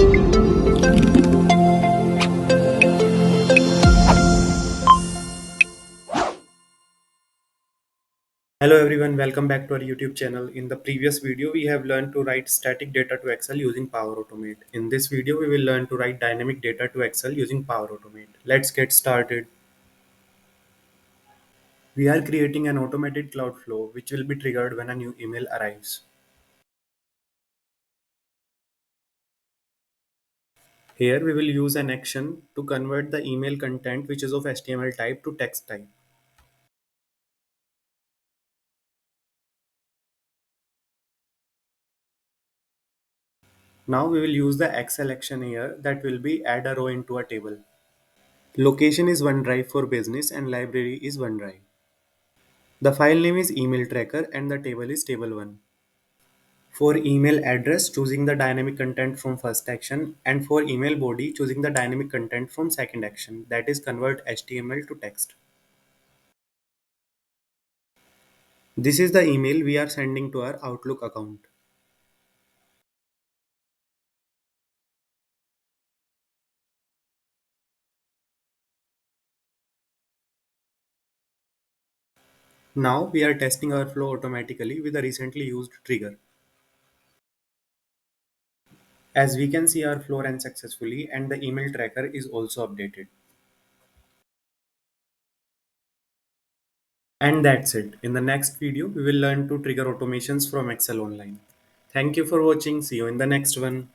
Hello everyone, welcome back to our YouTube channel. In the previous video, we have learned to write static data to Excel using Power Automate. In this video, we will learn to write dynamic data to Excel using Power Automate. Let's get started. We are creating an automated cloud flow which will be triggered when a new email arrives. Here we will use an action to convert the email content which is of HTML type to text type. Now we will use the Excel action here that will be add a row into a table. Location is OneDrive for business and library is OneDrive. The file name is email tracker and the table is table 1. For email address, choosing the dynamic content from first action, and for email body, choosing the dynamic content from second action, that is convert HTML to text. This is the email we are sending to our Outlook account. Now we are testing our flow automatically with a recently used trigger. As we can see, our flow ran successfully and the email tracker is also updated. And that's it. In the next video, we will learn to trigger automations from Excel Online. Thank you for watching. See you in the next one.